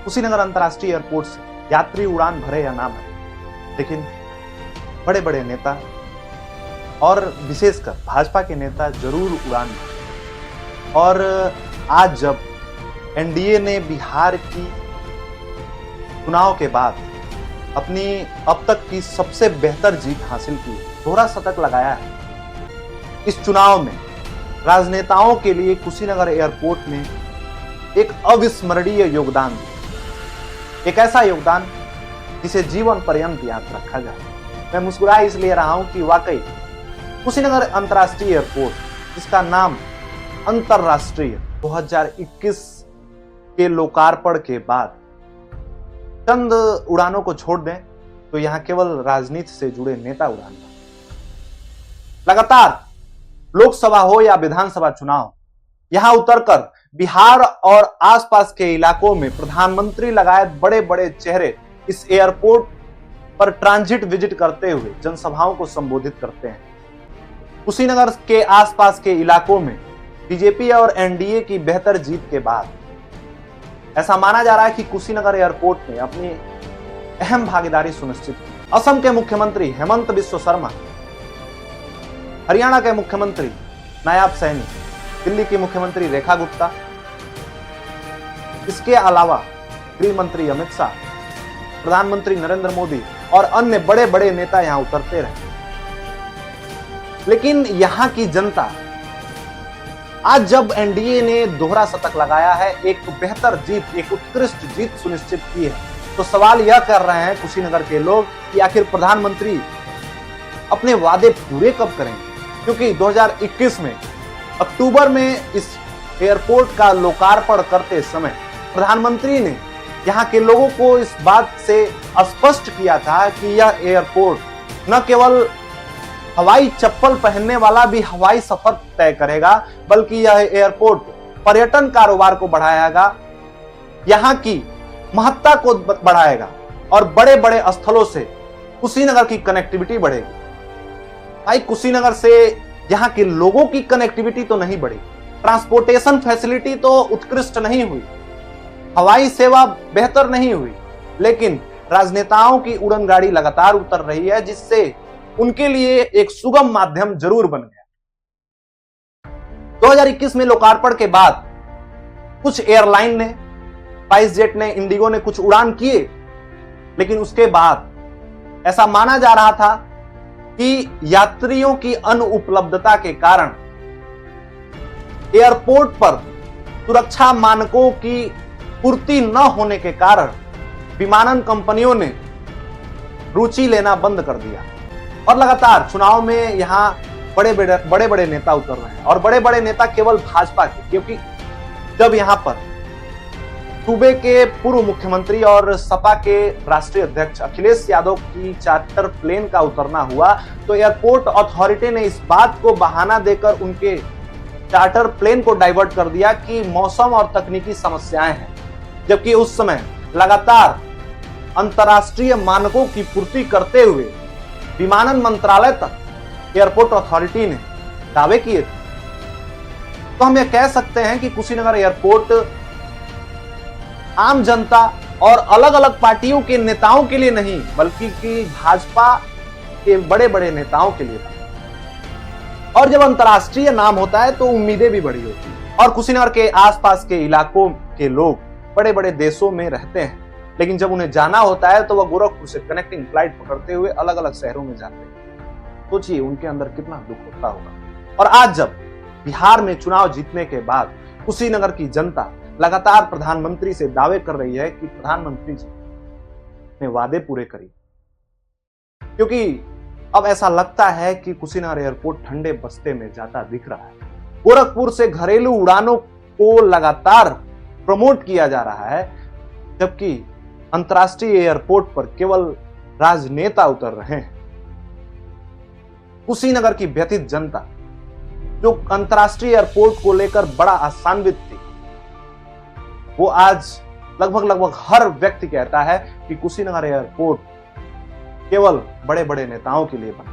कुशीनगर अंतर्राष्ट्रीय एयरपोर्ट से यात्री उड़ान भरे या ना भरे, लेकिन बड़े बड़े नेता और विशेषकर भाजपा के नेता जरूर उड़ान भरे। और आज जब एनडीए ने बिहार की चुनाव के बाद अपनी अब तक की सबसे बेहतर जीत हासिल की, दोहरा शतक लगाया है, इस चुनाव में राजनेताओं के लिए कुशीनगर एयरपोर्ट ने एक अविस्मरणीय योगदान दिया। एक ऐसा योगदान जिसे जीवन पर्यंत याद रखा जाए। मैं मुस्कुरा इसलिए रहा हूं कि वाकई कुशीनगर अंतर्राष्ट्रीय एयरपोर्ट, जिसका नाम अंतर्राष्ट्रीय 2021 के लोकार्पण के बाद चंद उड़ानों को छोड़ दें तो यहां केवल राजनीति से जुड़े नेता उड़ान भरे। लगातार लोकसभा हो या विधानसभा चुनाव, यहां उतरकर बिहार और आसपास के इलाकों में प्रधानमंत्री लगाए बड़े बड़े चेहरे इस एयरपोर्ट पर ट्रांजिट विजिट करते हुए जनसभाओं को संबोधित करते हैं। कुशीनगर के आसपास के इलाकों में बीजेपी और एनडीए की बेहतर जीत के बाद ऐसा माना जा रहा है कि कुशीनगर एयरपोर्ट ने अपनी अहम भागीदारी सुनिश्चित की। असम के मुख्यमंत्री हेमंत बिस्व शर्मा, हरियाणा के मुख्यमंत्री नायब सैनी, दिल्ली की मुख्यमंत्री रेखा गुप्ता, इसके अलावा गृह मंत्री अमित शाह, प्रधानमंत्री नरेंद्र मोदी और अन्य बड़े बड़े नेता यहां उतरते रहे। लेकिन यहां की जनता आज जब एनडीए ने दोहरा शतक लगाया है, एक बेहतर जीत, एक उत्कृष्ट जीत सुनिश्चित की है, तो सवाल यह कर रहे हैं कुशीनगर के लोग कि आखिर प्रधानमंत्री अपने वादे पूरे कब करेंगे। क्योंकि 2021 में अक्टूबर में इस एयरपोर्ट का लोकार्पण करते समय प्रधानमंत्री ने यहां के लोगों को इस बात से स्पष्ट किया था कि यह एयरपोर्ट न केवल हवाई चप्पल पहनने वाला भी हवाई सफर तय करेगा, बल्कि यह एयरपोर्ट पर्यटन कारोबार को बढ़ाएगा, यहां की महत्ता को बढ़ाएगा और बड़े बड़े स्थलों से कुशीनगर की कनेक्टिविटी बढ़ेगी। भाई, कुशीनगर से यहां के लोगों की कनेक्टिविटी तो नहीं बढ़ी, ट्रांसपोर्टेशन फैसिलिटी तो उत्कृष्ट नहीं हुई, हवाई सेवा बेहतर नहीं हुई, लेकिन राजनेताओं की उड़न गाड़ी लगातार उतर रही है, जिससे उनके लिए एक सुगम माध्यम जरूर बन गया। 2021 में लोकार्पण के बाद कुछ एयरलाइन ने, स्पाइसजेट ने, इंडिगो ने कुछ उड़ान किए, लेकिन उसके बाद ऐसा माना जा रहा था कि यात्रियों की अनुपलब्धता के कारण एयरपोर्ट पर सुरक्षा मानकों की पूर्ति न होने के कारण विमानन कंपनियों ने रुचि लेना बंद कर दिया। और लगातार चुनाव में यहां बड़े बड़े नेता उतर रहे हैं, और बड़े बड़े नेता केवल भाजपा के, क्योंकि जब यहां पर सूबे के पूर्व मुख्यमंत्री और सपा के राष्ट्रीय अध्यक्ष अखिलेश यादव की चार्टर प्लेन का उतरना हुआ, तो एयरपोर्ट अथॉरिटी ने इस बात को बहाना देकर उनके चार्टर प्लेन को डाइवर्ट कर दिया कि मौसम और तकनीकी समस्याएं हैं, जबकि उस समय लगातार अंतर्राष्ट्रीय मानकों की पूर्ति करते हुए विमानन मंत्रालय तक एयरपोर्ट अथॉरिटी ने दावे किए थे। तो हम यह कह सकते हैं कि कुशीनगर एयरपोर्ट आम जनता और अलग अलग पार्टियों के नेताओं के लिए नहीं, बल्कि कि भाजपा के बड़े बड़े नेताओं के लिए था। और जब अंतर्राष्ट्रीय नाम होता है तो उम्मीदें भी बड़ी होती हैं। और कुशीनगर के आसपास के इलाकों के लोग बड़े बड़े देशों में रहते हैं, लेकिन जब उन्हें जाना होता है तो वह गोरखपुर से कनेक्टिंग फ्लाइट पकड़ते हुए अलग अलग शहरों में जाते हैं। सोचिए उनके अंदर कितना दुख होता होगा। और आज जब बिहार में चुनाव जीतने के बाद कुशीनगर की जनता लगातार प्रधानमंत्री से दावे कर रही है कि प्रधानमंत्री जी ने वादे पूरे करिए, क्योंकि अब ऐसा लगता है कि कुशीनगर एयरपोर्ट ठंडे बस्ते में जाता दिख रहा है। गोरखपुर से घरेलू उड़ानों को लगातार प्रमोट किया जा रहा है, जबकि अंतर्राष्ट्रीय एयरपोर्ट पर केवल राजनेता उतर रहे हैं। कुशीनगर की व्यथित जनता, जो अंतर्राष्ट्रीय एयरपोर्ट को लेकर बड़ा आशान्वित थी, वो आज लगभग हर व्यक्ति कहता है कि कुशीनगर एयरपोर्ट केवल बड़े बड़े नेताओं के लिए बना।